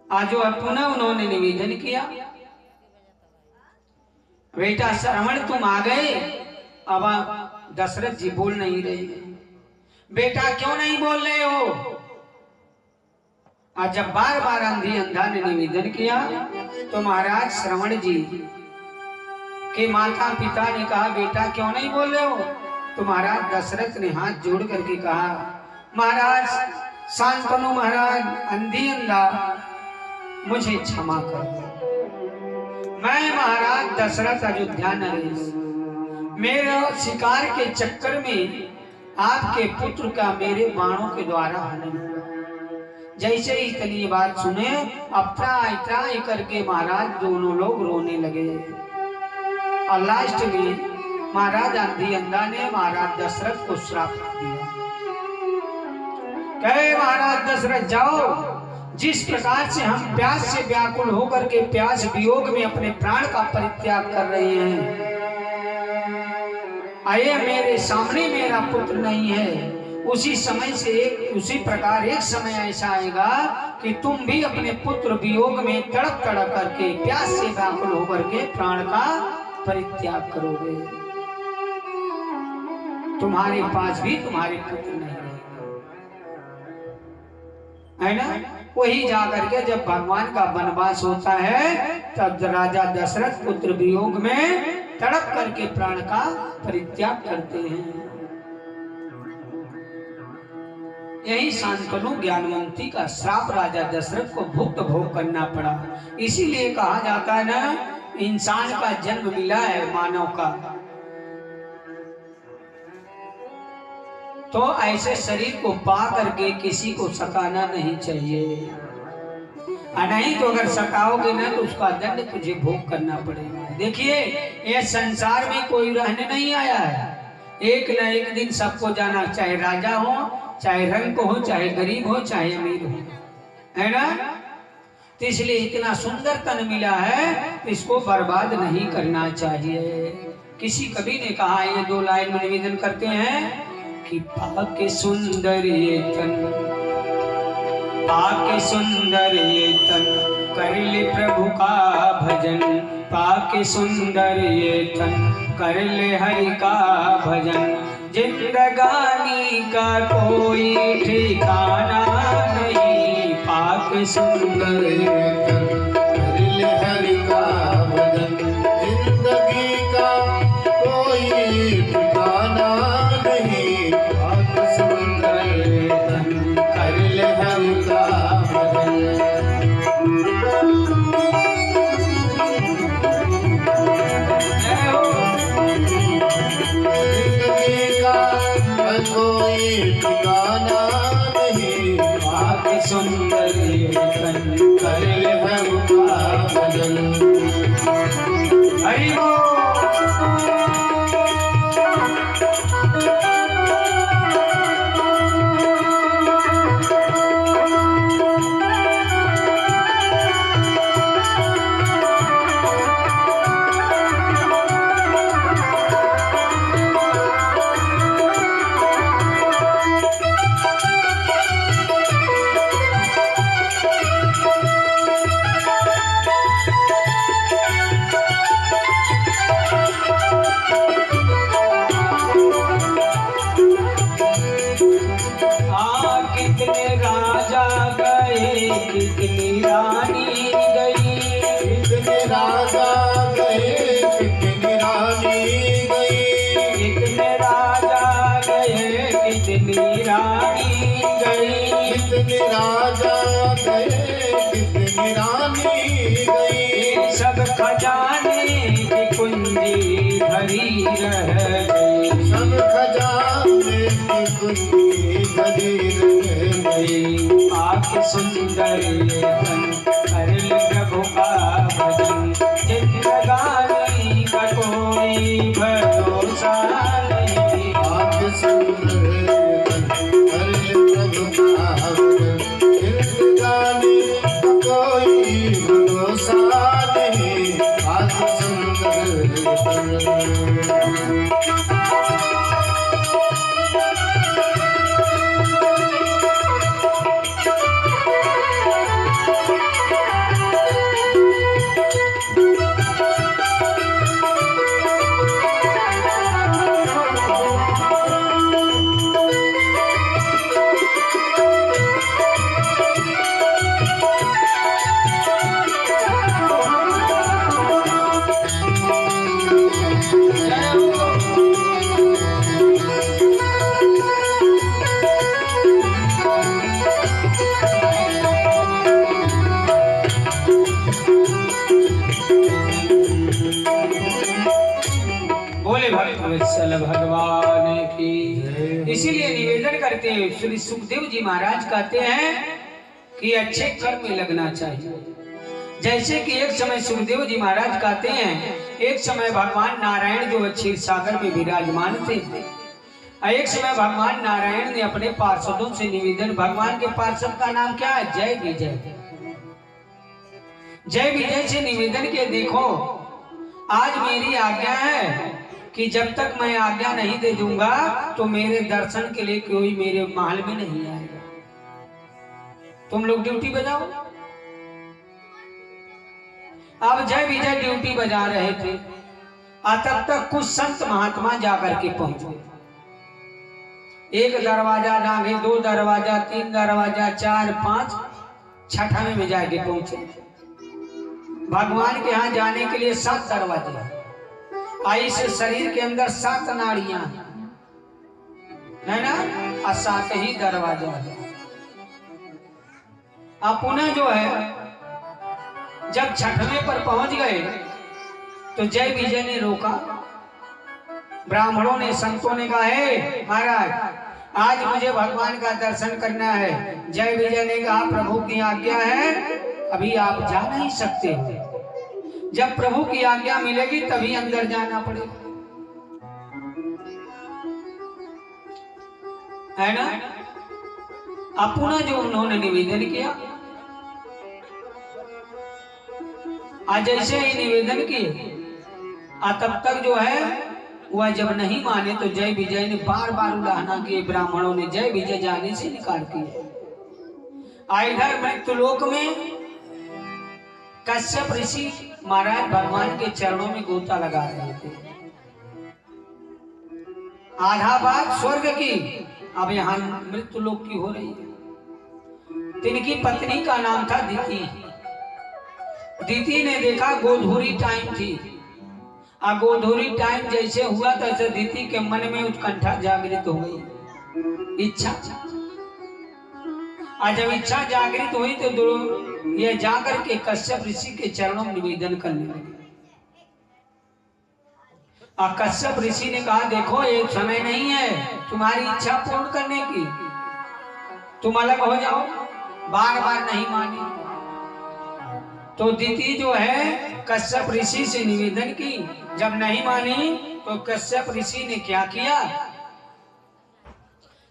आज जो पुनः उन्होंने निवेदन किया, बेटा श्रवण तुम आ गए। अब दशरथ जी बोल नहीं रहे। बेटा क्यों नहीं बोल रहे हो? आज जब बार बार अंधी अंधा ने निवेदन किया तो महाराज श्रवण जी के माता पिता ने कहा, बेटा क्यों नहीं बोल रहे हो? तो महाराज दशरथ ने हाथ जोड़ करके कहा, महाराज शांतनु महाराज, अंधी अंधा मुझे क्षमा कर दो। मैं महाराज दशरथ अयोध्या नरेश, मेरे शिकार के चक्कर में आपके पुत्र का मेरे बाणों के द्वारा हनन हुआ। जैसे ही इतनी ये बात सुने, अप्राय त्राय करके महाराज दोनों लोग रोने लगे। और लास्ट में महाराज अंधी अंधा ने महाराज दशरथ को श्राप दिया, कहे महाराज दशरथ जाओ, जिस प्रकार से हम प्यास से व्याकुल होकर के प्यास वियोग में अपने प्राण का परित्याग कर रहे हैं, आए मेरे सामने मेरा पुत्र नहीं है, उसी प्रकार एक समय ऐसा आएगा कि तुम भी अपने पुत्र वियोग में तड़प तड़प करके प्यास से व्याकुल होकर के प्राण का परित्याग करोगे। तुम्हारे पास भी तुम्हारे पुत्र नहीं रहेगा, है ना? वही जाकर के जब भगवान का वनवास होता है तब राजा दशरथ पुत्र वियोग में तड़प करके प्राण का परित्याग करते हैं। यही शांतनु ज्ञानवंती का श्राप राजा दशरथ को भुक्त भोग करना पड़ा। इसीलिए कहा जाता है ना, इंसान का जन्म मिला है मानव का, तो ऐसे शरीर को पा करके किसी को सताना नहीं चाहिए, नहीं तो अगर सताओगे ना तो उसका दंड तुझे भोग करना पड़ेगा। देखिए, ये संसार में कोई रहने नहीं आया है, एक न एक दिन सबको जाना, चाहे राजा हो, चाहे रंग हो, चाहे गरीब हो, चाहे अमीर हो, है ना? तो इसलिए इतना सुंदर तन मिला है, इसको बर्बाद नहीं करना चाहिए। किसी कवि ने कहा, ये दो लाइन में निवेदन करते हैं कि पाके सुंदर ये तन, पाके सुंदर ये तन, कर ले प्रभु का भजन, पाके सुंदर ये तन, कर ले हरि का भजन, जिंदगानी का कोई ठिकाना नहीं, पाके सुंदर ये तन, कर ले हरि का भजन, जिंदगी का कोई ठिकाना नहीं, पाके सुंदर ये तन, कर ले हरि का कोई ठिकाना नहीं, पाके सुंदर ये तन, कर ले प्रभु का भजन। हरि बोल। कितनी रानी गई, कितने राजा गए, कितनी रानी गई, कितने राजा गए, कितनी रानी गई, कितने राजा गए, कितनी रानी गई, सब खजाने की कुंजी भरी रह गई, सब खजाने की कुंजी भरी रह गई, पाके सुंदर ये तन, कर ले प्रभु का भजन, जिंदगानी का कोई भरोसा नहीं, पाके सुंदर ये तन, कर ले प्रभु का भजन, जिंदगानी का कोई भरोसा नहीं, पाके सुंदर ये तन। वत्सल भगवान की। इसीलिए निवेदन करते हैं, श्री सुखदेव जी महाराज कहते हैं कि अच्छे कर्म में लगना चाहिए। जैसे कि एक समय सुखदेव जी महाराज कहते हैं, एक समय भगवान नारायण जो क्षीर सागर में विराजमान थे, एक समय भगवान नारायण ने अपने पार्षदों से निवेदन, भगवान के पार्षद का नाम क्या है? जय विजय। जय विजय से निवेदन किया, देखो आज मेरी आज्ञा है कि जब तक मैं आज्ञा नहीं दे दूंगा तो मेरे दर्शन के लिए कोई मेरे महल में नहीं आएगा, तुम लोग ड्यूटी बजाओ। अब जय विजय ड्यूटी बजा रहे थे, तब तक कुछ संत महात्मा जाकर के पहुंचे। एक दरवाजा दागे, दो दरवाजा, तीन दरवाजा, चार, पांच, छठवें में जाके पहुंचे। भगवान के यहाँ जाने के लिए 7 दरवाजे हैं। इस शरीर के अंदर 7 नाड़ियां है ना, और 7 ही दरवाजा है। अब पुनः जो है जब छठवें पर पहुंच गए तो जय विजय ने रोका। ब्राह्मणों ने, संतों ने कहा, हे महाराज, आज मुझे भगवान का दर्शन करना है। जय विजय ने कहा, प्रभु की आज्ञा है, अभी आप जा नहीं सकते हो। जब प्रभु की आज्ञा मिलेगी तभी अंदर जाना पड़ेगा, है ना। अब पुनः जो उन्होंने निवेदन किया, आज जैसे ही निवेदन किए, तब तक जो है वह जब नहीं माने तो जय विजय ने बार बार उलाहना किए। ब्राह्मणों ने जय विजय जाने से इनकार किया। इधर मृत्युलोक में कश्यप ऋषि महाराज भगवान के चरणों में गोता लगा रहे थे। आधा बात स्वर्ग की, अब यहाँ मृत्युलोक की हो रही है। तिनकी पत्नी का नाम था दिति। दिति ने देखा गोधूरी टाइम थी, गोधूरी टाइम जैसे हुआ तैसे दिति के मन में उत्कंठा जागृत हो गई, इच्छा। आज जब इच्छा जागृत हुई तो ये जाकर के कश्यप ऋषि के चरणों में निवेदन करने लगे। कश्यप ऋषि ने कहा, देखो एक समय नहीं है तुम्हारी इच्छा पूर्ण करने की, तुम अलग हो जाओ। बार बार नहीं मानी तो दिति जो है कश्यप ऋषि से निवेदन की। जब नहीं मानी तो कश्यप ऋषि ने क्या किया,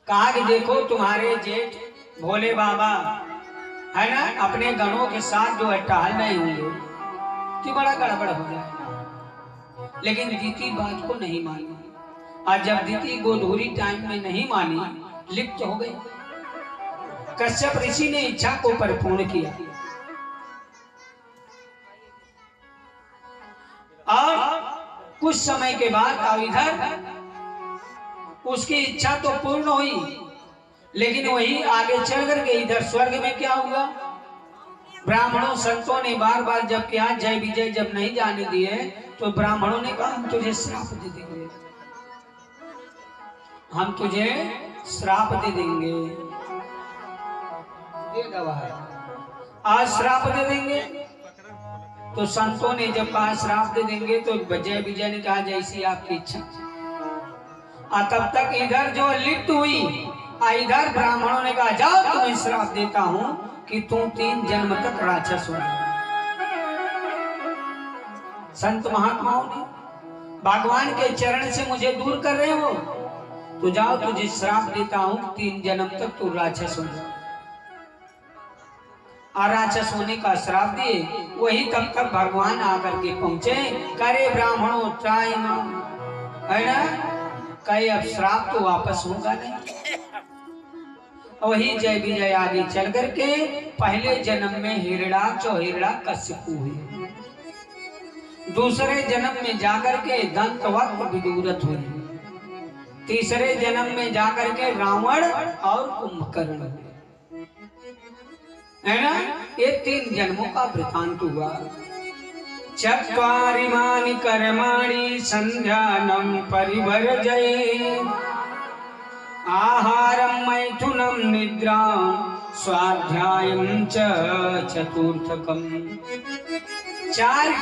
कहा कि देखो तुम्हारे जेठ भोले बाबा है ना, अपने गणों के साथ जो है टहल रहे होंगे तो बड़ा गड़बड़ हो जाएगा। लेकिन दिति बात को नहीं मानी, और जब दिति गोधूरी टाइम में नहीं मानी, लिप्त हो गई। कश्यप ऋषि ने इच्छा को परिपूर्ण किया और कुछ समय के बाद अब इधर उसकी इच्छा तो पूर्ण हुई, लेकिन वही आगे चल करके इधर स्वर्ग में क्या हुआ, ब्राह्मणों संतों ने बार बार जब किया, जय विजय जब नहीं जाने दिए तो ब्राह्मणों ने कहा, हम तुझे श्राप दे देंगे, हम तुझे श्राप दे देंगे, ये दवा है, आज श्राप दे देंगे। तो संतों ने जब कहा श्राप दे देंगे तो जय विजय ने कहा, जैसी आपकी इच्छा। तब तक इधर जो लिप्त हुई, इधर ब्राह्मणों ने कहा, जाओ तुम्हें श्राप देता हूं कि तुम 3 जन्म तक राक्षस हो। संत महात्माओं ने, भगवान के चरण से मुझे दूर कर रहे हो तो जाओ, तुझे श्राप देता हूं 3 जन्म तक तू राक्षस हो जा। राक्षस होने का श्राप दिए। वही तब तक भगवान आकर के पहुंचे, करे ब्राह्मणों टाइम है ना, कहे अब श्राप तो वापस होगा नहीं। वही जय विजय आगे चल करके पहले जन्म में हिरणाक्ष और हिरण्यकश्यप हुए, दूसरे जन्म में जाकर के दंतवक्र विदुरथ हुए, तीसरे जन्म में जाकर के रावण और कुंभकर्ण, है ना। ये 3 जन्मों का वृतांत हुआ। चत्वारिमानि कर्माणि संध्यानं परिवर्जये, आहारं मैथुनं निद्रां स्वाध्यायं च चतुर्थकम्। 4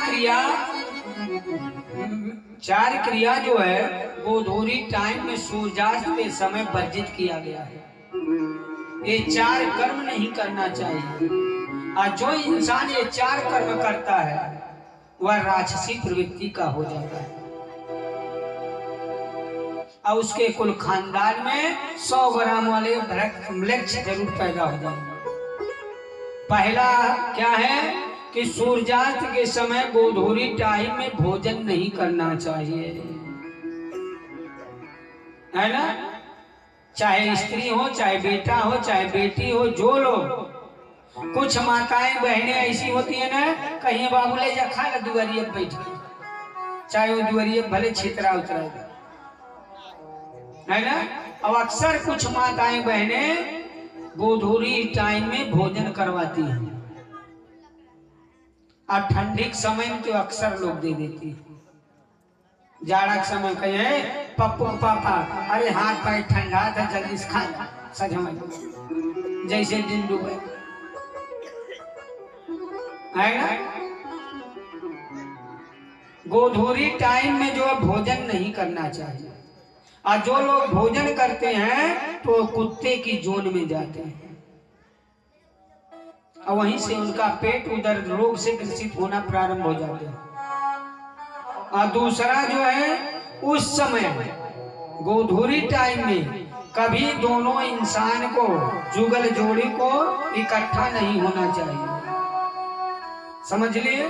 चार क्रिया जो है गोधूली टाइम में सूर्यास्त के समय वर्जित किया गया है। ये चार कर्म नहीं करना चाहिए, और जो इंसान ये चार कर्म करता है वह राक्षसी प्रवृत्ति का हो जाता है, और उसके कुल खानदान में 100 ग्राम वाले म्लेच्छ जरूर पैदा हो जाएंगे। पहला क्या है कि सूर्यास्त के समय गोधूली टाइम में भोजन नहीं करना चाहिए, है ना। चाहे स्त्री हो, चाहे बेटा हो, चाहे बेटी हो, जो लोग, कुछ माताएं बहनें ऐसी होती है ना, कहीं बाबू ले जा खा दुआरिये बैठ के, चाहे वो दुआरिये भले छितरा उतरा, है ना। अब अक्सर कुछ माताएं बहनें गोधूली टाइम में भोजन करवाती हैं, और ठंडी के समय में तो अक्सर लोग दे देती है। जाड़ा के समय कहे पप्पू पापा अरे हाथ पैर ठंडा था जल्दी से खा सजमय जैसे दिन डूबे, है ना। गोधूली टाइम में जो भोजन नहीं करना चाहिए, और जो लोग भोजन करते हैं तो कुत्ते की जोन में जाते हैं, और वहीं से उनका पेट उदर रोग से ग्रसित होना प्रारंभ हो जाते हैं। और दूसरा जो है उस समय गोधूली टाइम में कभी दोनों इंसान को, जुगल जोड़ी को इकट्ठा नहीं होना चाहिए, समझ लिए।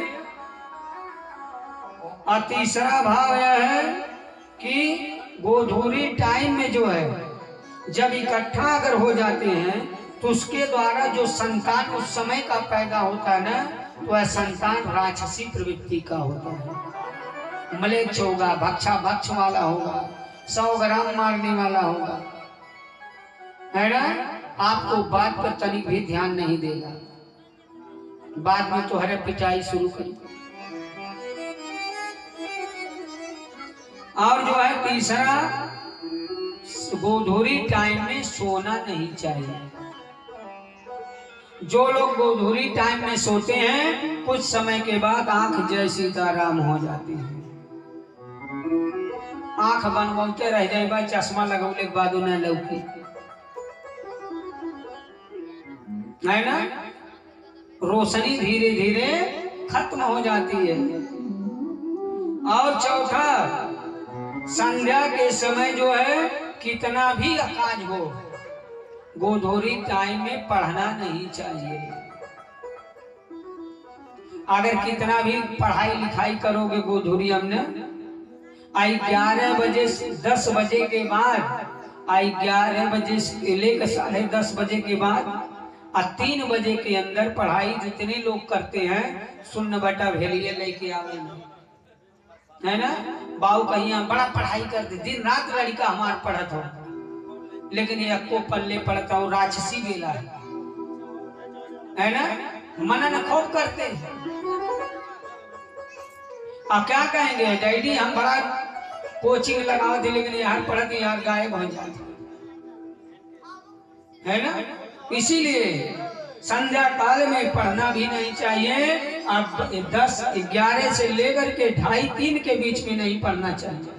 और तीसरा भाव यह है कि गोधूली टाइम में जो है जब इकट्ठा अगर हो जाते हैं तो उसके द्वारा जो संतान उस समय का पैदा होता है ना, तो वह संतान राक्षसी प्रवृत्ति का होता है, म्लेच्छ होगा, भक्षा भक्ष वाला होगा, 100 ग्राम मारने वाला होगा, है ना। आपको बात पर तनिक भी ध्यान नहीं देगा, बाद में तो हरे पिटाई शुरू करेगा। और जो है तीसरा, गोधूली टाइम में सोना नहीं चाहिए। जो लोग गोधूली टाइम में सोते हैं कुछ समय के बाद आंख जय सीताराम हो जाती है, आंख बनवाते रह जाए, चश्मा लगौले के बाद उन्हें लौकी, है ना। रोशनी धीरे धीरे खत्म हो जाती है। और चौथा, संध्या के समय जो है कितना भी अकाज हो, गोधूली टाइम में पढ़ना नहीं चाहिए। अगर कितना भी पढ़ाई लिखाई करोगे गोधूली हमने 11 बजे से 10 बजे के बाद, 11 बजे से लेकर 10:30 बजे के बाद और 3 बजे के अंदर पढ़ाई जितने लोग करते हैं, सुन्न बटा भेलिए लेके आवे, है ना। बाबू कहीं बड़ा पढ़ाई कर दे, दिन रात लड़का हमार पढ़त हो, लेकिन ये को पल्ले पड़ता हो, राक्षसी बेला है ना। मनन खूब करते हैं, अब क्या कहेंगे, डैडी हम बड़ा कोचिंग लगाओ थे लेकिन यार पढ़ते यार गायब हो जाते, है ना। इसीलिए संध्या काल में पढ़ना भी नहीं चाहिए, अब 10-11 से लेकर के 2:30-3 के बीच में नहीं पढ़ना चाहिए,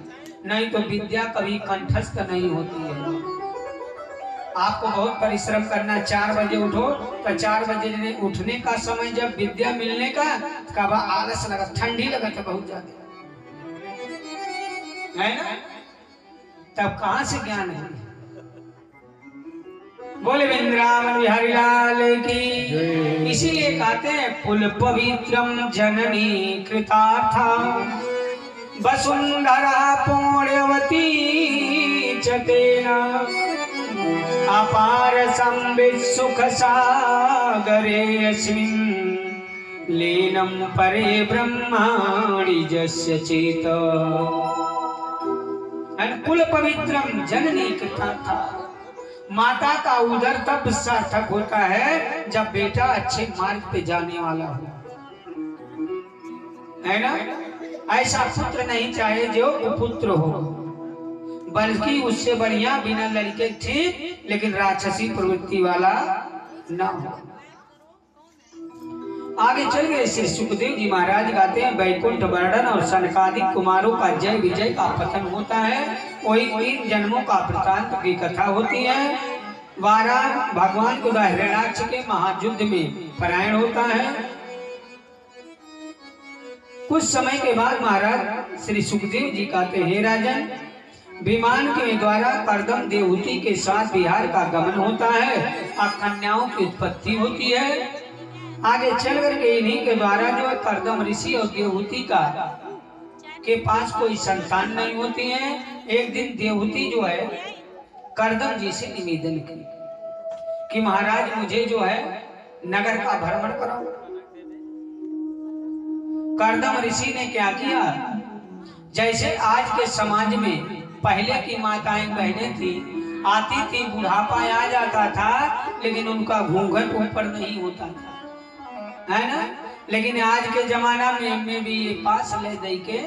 नहीं तो विद्या कभी कंठस्थ नहीं होती है। आपको बहुत परिश्रम करना, 4 बजे उठो, तो 4 बजे उठने का समय जब विद्या मिलने का कब आलस लगा, ठंडी लगा था बहुत ज्यादा, है ना, तब कहां से ज्ञान है। बोले वृंदावन बिहारी लाल की। इसीलिए कहते हैं कुल पवित्रम जननी कृतार्था वसुंधरा पुण्यवती चतेना अपार संवित सुख सागरे अस्मिन् लीनं परे ब्रह्माणि जस्य चेत। कुल पवित्रम जननी कृतार्था, माता का उदर तब सार्थक होता है जब बेटा अच्छे मार्ग पे जाने वाला हो, है ना। ऐसा पुत्र नहीं चाहिए जो कुपुत्र हो, बल्कि उससे बढ़िया बिना लड़के ठीक लेकिन राक्षसी प्रवृत्ति वाला न हो। आगे चल गए। श्री सुखदेव जी महाराज गाते हैं वैकुंठ वर्णन और सनकादिक कुमारों का जय विजय का कथन होता है। वही 3 जन्मों का वृतांत की कथा होती है। वाराह भगवान को हिरण्याक्ष के महायुद्ध में परायण होता है। कुछ समय के बाद महाराज श्री सुखदेव जी कहते हैं, राजन, विमान के द्वारा कर्दम देवहूति के साथ बिहार का गमन होता है और कन्याओं की उत्पत्ति होती है। आगे चल करके इन्हीं के द्वारा जो है कर्दम ऋषि और देवहूति का के पास कोई संतान नहीं होती है। एक दिन देवहूति जो है कर्दम जी से निवेदन की कि महाराज मुझे जो है नगर का भ्रमण कराओ। कर्दम ऋषि ने क्या किया, जैसे आज के समाज में पहले की माताएं बहनें थी, आती थी, बुढ़ापा आ जाता था लेकिन उनका घूंघट ऊपर नहीं होता था, है ना। लेकिन आज के जमाना में भी ये पास ले दे के